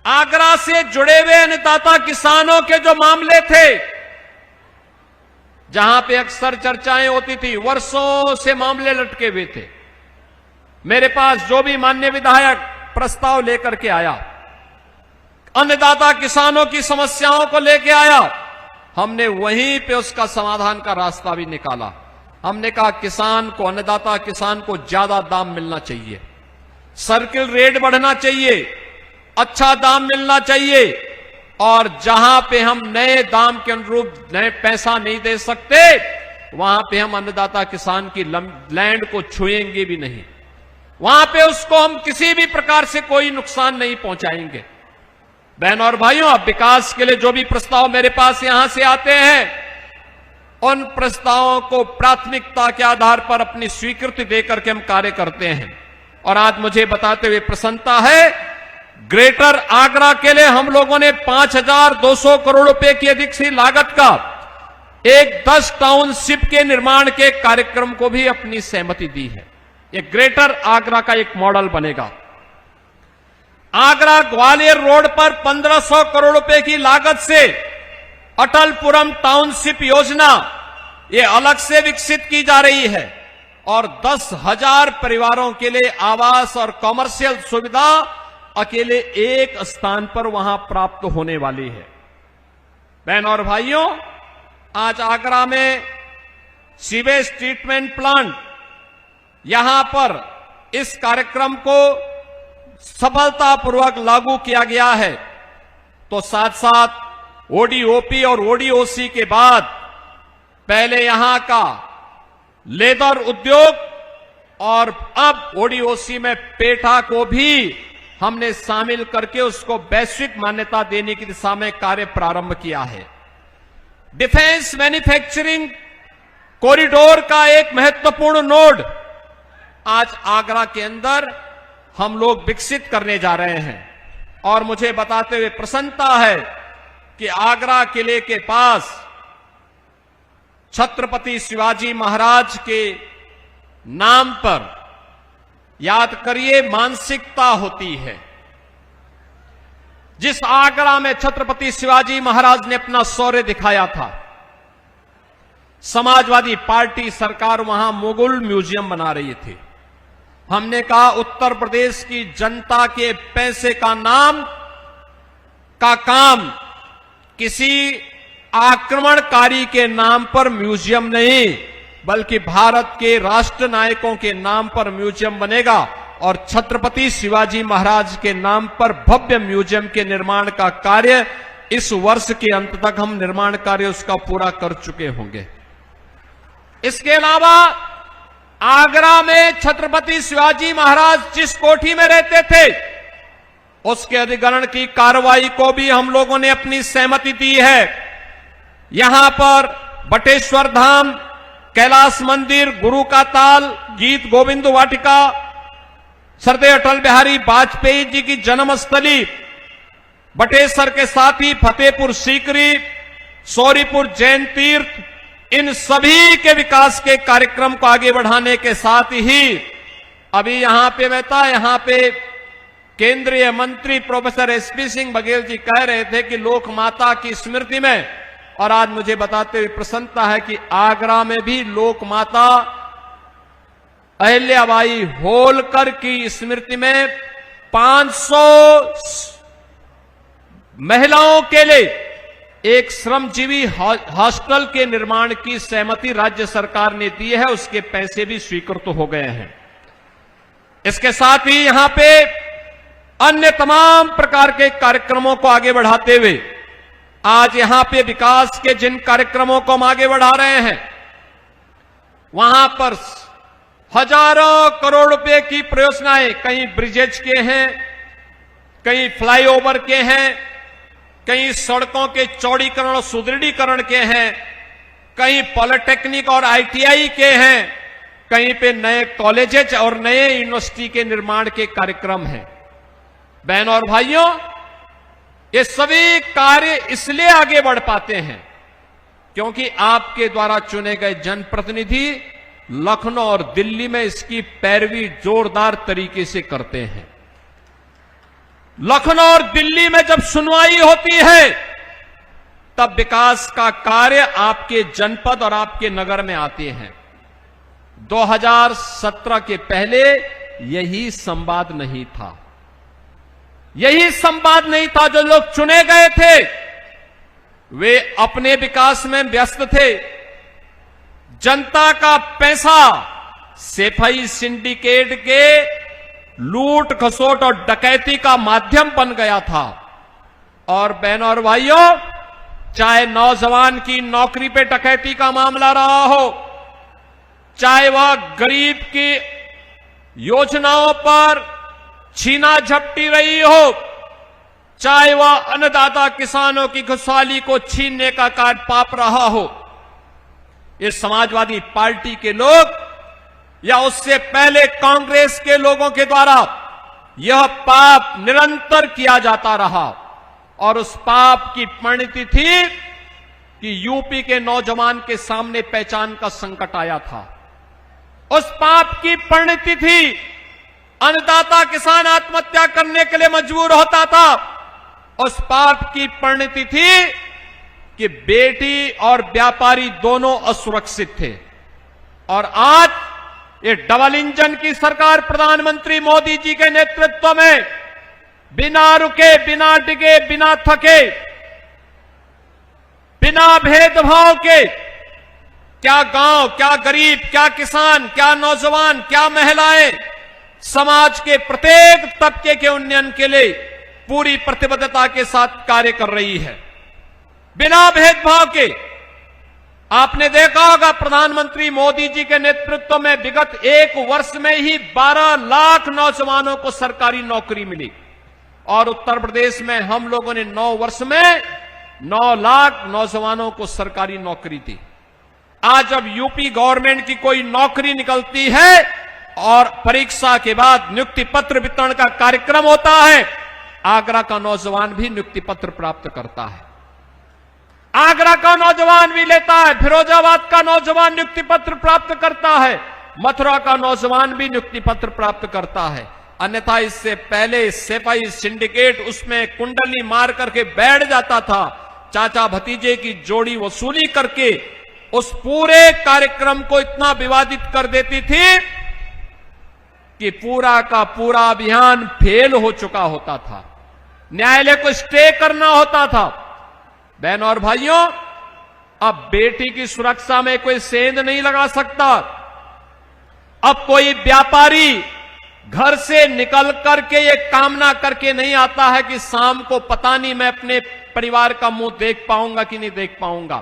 आगरा से जुड़े हुए अन्नदाता किसानों के जो मामले थे, जहां पे अक्सर चर्चाएं होती थी, वर्षों से मामले लटके हुए थे, मेरे पास जो भी माननीय विधायक प्रस्ताव लेकर के आया, अन्नदाता किसानों की समस्याओं को लेके आया, हमने वहीं पे उसका समाधान का रास्ता भी निकाला। हमने कहा किसान को, अन्नदाता किसान को ज्यादा दाम मिलना चाहिए, सर्किल रेट बढ़ना चाहिए, अच्छा दाम मिलना चाहिए, और जहां पे हम नए दाम के अनुरूप नए पैसा नहीं दे सकते, वहां पे हम अन्नदाता किसान की लैंड को छुएंगे भी नहीं, वहां पे उसको हम किसी भी प्रकार से कोई नुकसान नहीं पहुंचाएंगे। बहनों और भाइयों, अब विकास के लिए जो भी प्रस्ताव मेरे पास यहां से आते हैं, उन प्रस्तावों को प्राथमिकता के आधार पर अपनी स्वीकृति देकर के हम कार्य करते हैं। और आज मुझे बताते हुए प्रसन्नता है, ग्रेटर आगरा के लिए हम लोगों ने 5,200 करोड़ रुपए की अधिक सी लागत का एक 10 टाउनशिप के निर्माण के कार्यक्रम को भी अपनी सहमति दी है। ये ग्रेटर आगरा का एक मॉडल बनेगा। आगरा ग्वालियर रोड पर 1,500 करोड़ रुपए की लागत से अटलपुरम टाउनशिप योजना ये अलग से विकसित की जा रही है, और 10,000 परिवारों के लिए आवास और कॉमर्शियल सुविधा अकेले एक स्थान पर वहां प्राप्त होने वाली है। बहनों और भाइयों, आज आगरा में सीवेज ट्रीटमेंट प्लांट, यहां पर इस कार्यक्रम को सफलतापूर्वक लागू किया गया है, तो साथ साथ ओडीओपी और ओडीओसी के बाद पहले यहां का लेदर उद्योग, और अब ओडीओसी में पेठा को भी हमने शामिल करके उसको वैश्विक मान्यता देने की दिशा में कार्य प्रारंभ किया है। डिफेंस मैन्युफैक्चरिंग कॉरिडोर का एक महत्वपूर्ण नोड आज आगरा के अंदर हम लोग विकसित करने जा रहे हैं, और मुझे बताते हुए प्रसन्नता है कि आगरा किले के पास छत्रपति शिवाजी महाराज के नाम पर, याद करिए, मानसिकता होती है। जिस आगरा में छत्रपति शिवाजी महाराज ने अपना शौर्य दिखाया था, समाजवादी पार्टी सरकार वहां मुगल म्यूजियम बना रही थी। हमने कहा उत्तर प्रदेश की जनता के पैसे का काम किसी आक्रमणकारी के नाम पर म्यूजियम नहीं, बल्कि भारत के राष्ट्र नायकों के नाम पर म्यूजियम बनेगा, और छत्रपति शिवाजी महाराज के नाम पर भव्य म्यूजियम के निर्माण का कार्य इस वर्ष के अंत तक हम निर्माण कार्य उसका पूरा कर चुके होंगे। इसके अलावा आगरा में छत्रपति शिवाजी महाराज जिस कोठी में रहते थे, उसके अधिग्रहण की कार्रवाई को भी हम लोगों ने अपनी सहमति दी है। यहां पर बटेश्वर धाम, कैलाश मंदिर, गुरु का ताल, गीत गोविंद वाटिका, सरदार अटल बिहारी वाजपेयी जी की जन्मस्थली बटेश्वर के साथ ही फतेहपुर सीकरी, सौरीपुर जैन तीर्थ, इन सभी के विकास के कार्यक्रम को आगे बढ़ाने के साथ ही अभी यहां पे केंद्रीय मंत्री प्रोफेसर एसपी सिंह बघेल जी कह रहे थे कि लोक माता की स्मृति में, और आज मुझे बताते हुए प्रसन्नता है कि आगरा में भी लोक माता अहिल्याबाई होलकर की स्मृति में 500 महिलाओं के लिए एक श्रमजीवी हॉस्टल के निर्माण की सहमति राज्य सरकार ने दी है, उसके पैसे भी स्वीकृत हो गए हैं। इसके साथ ही यहां पे अन्य तमाम प्रकार के कार्यक्रमों को आगे बढ़ाते हुए आज यहां पे विकास के जिन कार्यक्रमों को हम आगे बढ़ा रहे हैं, वहां पर हजारों करोड़ रुपए की परियोजनाएं, कहीं ब्रिजेज के हैं, कहीं फ्लाईओवर के हैं, कहीं सड़कों के चौड़ीकरण और सुदृढ़ीकरण के हैं, कहीं पॉलिटेक्निक और आईटीआई के हैं, कहीं पे नए कॉलेजेज और नए यूनिवर्सिटी के निर्माण के कार्यक्रम हैं। बहनों और भाइयों, ये सभी कार्य इसलिए आगे बढ़ पाते हैं क्योंकि आपके द्वारा चुने गए जनप्रतिनिधि लखनऊ और दिल्ली में इसकी पैरवी जोरदार तरीके से करते हैं। लखनऊ और दिल्ली में जब सुनवाई होती है तब विकास का कार्य आपके जनपद और आपके नगर में आते हैं। 2017 के पहले यही संवाद नहीं था। यही संवाद नहीं था। जो लोग चुने गए थे वे अपने विकास में व्यस्त थे। जनता का पैसा सफाई सिंडिकेट के लूट खसोट और डकैती का माध्यम बन गया था। और बहनों और भाइयों, चाहे नौजवान की नौकरी पे डकैती का मामला रहा हो, चाहे वह गरीब की योजनाओं पर छीना झपटी रही हो, चाहे वह अन्नदाता किसानों की खुशहाली को छीनने का कार्य पाप रहा हो, इस समाजवादी पार्टी के लोग या उससे पहले कांग्रेस के लोगों के द्वारा यह पाप निरंतर किया जाता रहा। और उस पाप की परिणति थी कि यूपी के नौजवान के सामने पहचान का संकट आया था। उस पाप की परिणति थी अन्नदाता किसान आत्महत्या करने के लिए मजबूर होता था। उस पाप की परिणति थी कि बेटी और व्यापारी दोनों असुरक्षित थे। और आज ये डबल इंजन की सरकार प्रधानमंत्री मोदी जी के नेतृत्व में बिना रुके, बिना डिगे, बिना थके, बिना भेदभाव के, क्या गांव, क्या गरीब, क्या किसान, क्या नौजवान, क्या महिलाएं, समाज के प्रत्येक तबके के उन्नयन के लिए पूरी प्रतिबद्धता के साथ कार्य कर रही है, बिना भेदभाव के। आपने देखा होगा प्रधानमंत्री मोदी जी के नेतृत्व में विगत 1 वर्ष में ही 12 लाख नौजवानों को सरकारी नौकरी मिली। और उत्तर प्रदेश में हम लोगों ने 9 वर्ष में 9 लाख नौजवानों को सरकारी नौकरी दी। आज जब यूपी गवर्नमेंट की कोई नौकरी निकलती है और परीक्षा के बाद नियुक्ति पत्र वितरण का कार्यक्रम होता है, आगरा का नौजवान भी नियुक्ति पत्र प्राप्त करता है। आगरा का नौजवान भी लेता है, फिरोजाबाद का नौजवान नियुक्ति पत्र प्राप्त करता है, मथुरा का नौजवान भी नियुक्ति पत्र प्राप्त करता है। अन्यथा इससे पहले सफाई सिंडिकेट उसमें कुंडली मार करके बैठ जाता था, चाचा भतीजे की जोड़ी वसूली करके उस पूरे कार्यक्रम को इतना विवादित कर देती थी कि पूरा का पूरा अभियान फेल हो चुका होता था, न्यायालय को स्टे करना होता था। बहनों और भाइयों, अब बेटी की सुरक्षा में कोई सेंध नहीं लगा सकता। अब कोई व्यापारी घर से निकल करके ये कामना करके नहीं आता है कि शाम को पता नहीं मैं अपने परिवार का मुंह देख पाऊंगा कि नहीं देख पाऊंगा।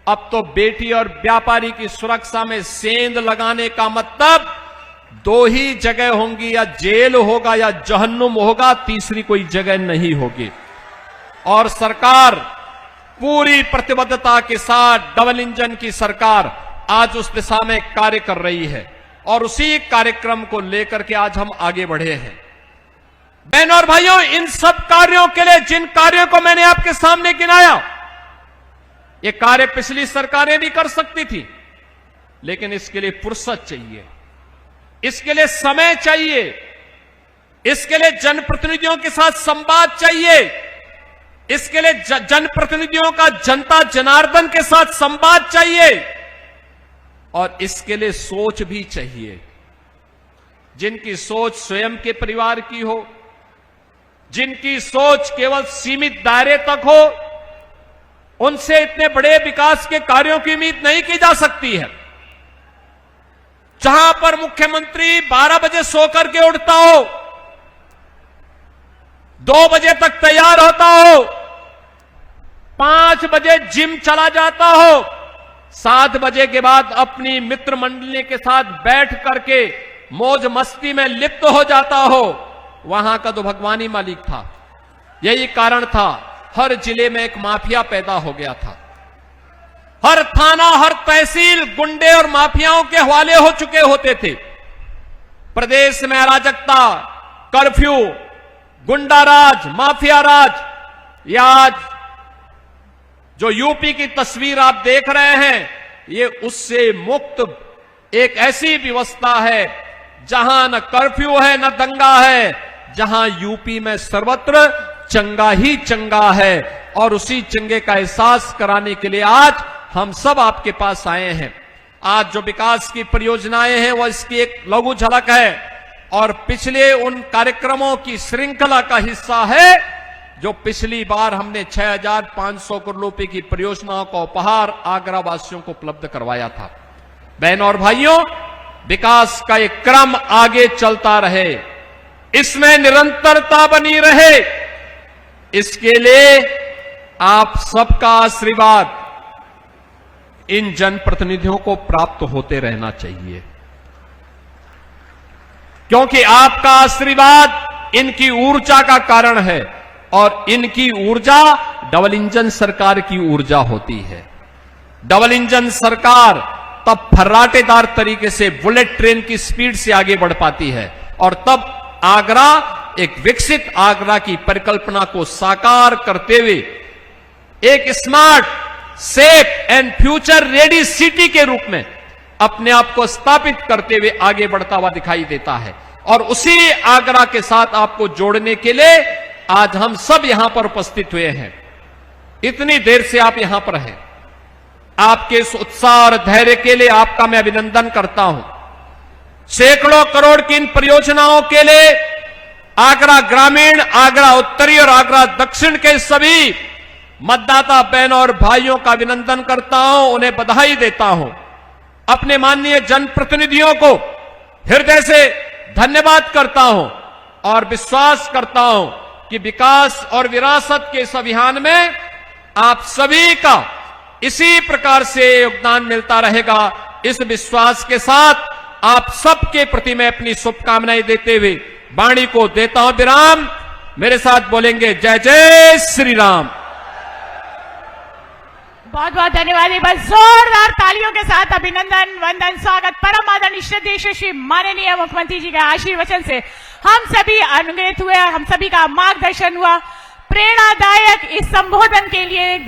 अब तो बेटी और व्यापारी की सुरक्षा में सेंध लगाने का मतलब 2 ही जगह होंगी, या जेल होगा या जहन्नुम होगा, तीसरी कोई जगह नहीं होगी। और सरकार पूरी प्रतिबद्धता के साथ, डबल इंजन की सरकार आज उस दिशा में कार्य कर रही है और उसी कार्यक्रम को लेकर के आज हम आगे बढ़े हैं। बहनों और भाइयों, इन सब कार्यों के लिए, जिन कार्यों को मैंने आपके सामने गिनाया, ये कार्य पिछली सरकारें भी कर सकती थी, लेकिन इसके लिए फुर्सत चाहिए, इसके लिए समय चाहिए, इसके लिए जनप्रतिनिधियों के साथ संवाद चाहिए, इसके लिए जनप्रतिनिधियों का जनता जनार्दन के साथ संवाद चाहिए, और इसके लिए सोच भी चाहिए। जिनकी सोच स्वयं के परिवार की हो, जिनकी सोच केवल सीमित दायरे तक हो, उनसे इतने बड़े विकास के कार्यों की उम्मीद नहीं की जा सकती है। जहां पर मुख्यमंत्री 12 बजे सो करके उठता हो, 2 बजे तक तैयार होता हो, 5 बजे जिम चला जाता हो, 7 बजे के बाद अपनी मित्र मंडली के साथ बैठ करके मौज मस्ती में लिप्त हो जाता हो, वहां का तो भगवान ही मालिक था। यही कारण था हर जिले में एक माफिया पैदा हो गया था। हर थाना, हर तहसील गुंडे और माफियाओं के हवाले हो चुके होते थे। प्रदेश में अराजकता, कर्फ्यू, गुंडा राज, माफिया राज, या आज जो यूपी की तस्वीर आप देख रहे हैं, ये उससे मुक्त एक ऐसी व्यवस्था है जहां न कर्फ्यू है, न दंगा है, जहां यूपी में सर्वत्र चंगा ही चंगा है, और उसी चंगे का एहसास कराने के लिए आज हम सब आपके पास आए हैं। आज जो विकास की परियोजनाएं हैं वो इसकी एक लघु झलक है और पिछले उन कार्यक्रमों की श्रृंखला का हिस्सा है जो पिछली बार हमने 6,500 करोड़ रुपए की परियोजनाओं का उपहार आगरा वासियों को उपलब्ध करवाया था। बहनों और भाइयों, विकास का एक क्रम आगे चलता रहे, इसमें निरंतरता बनी रहे, इसके लिए आप सबका आशीर्वाद इन जनप्रतिनिधियों को प्राप्त होते रहना चाहिए, क्योंकि आपका आशीर्वाद इनकी ऊर्जा का कारण है और इनकी ऊर्जा डबल इंजन सरकार की ऊर्जा होती है। डबल इंजन सरकार तब फर्राटेदार तरीके से बुलेट ट्रेन की स्पीड से आगे बढ़ पाती है और तब आगरा एक विकसित आगरा की परिकल्पना को साकार करते हुए एक smart, safe and future ready city के रूप में अपने आप को स्थापित करते हुए आगे बढ़ता हुआ दिखाई देता है। और उसी आगरा के साथ आपको जोड़ने के लिए आज हम सब यहां पर उपस्थित हुए हैं। इतनी देर से आप यहां पर हैं, आपके इस उत्साह और धैर्य के लिए आपका मैं अभिनंदन करता हूं। सैकड़ों करोड़ की इन परियोजनाओं के लिए आगरा ग्रामीण, आगरा उत्तरी और आगरा दक्षिण के सभी मतदाता बहनों और भाइयों का अभिनंदन करता हूं, उन्हें बधाई देता हूं। अपने माननीय जनप्रतिनिधियों को हृदय से धन्यवाद करता हूं और विश्वास करता हूं कि विकास और विरासत के इस अभियान में आप सभी का इसी प्रकार से योगदान मिलता रहेगा। इस विश्वास के साथ आप सबके प्रति मैं अपनी शुभकामनाएं देते हुए वाणी को देता हूं विराम। मेरे साथ बोलेंगे जय जय श्री राम। बहुत बहुत धन्यवाद। एक बार जोरदार तालियों के साथ अभिनंदन, वंदन, स्वागत परम आदरणीय श्रद्धेय श्री माननीय मुख्यमंत्री जी का आशीर्वचन से हम सभी अनुग्रहित हुए, हम सभी का मार्गदर्शन हुआ। प्रेरणादायक इस संबोधन के लिए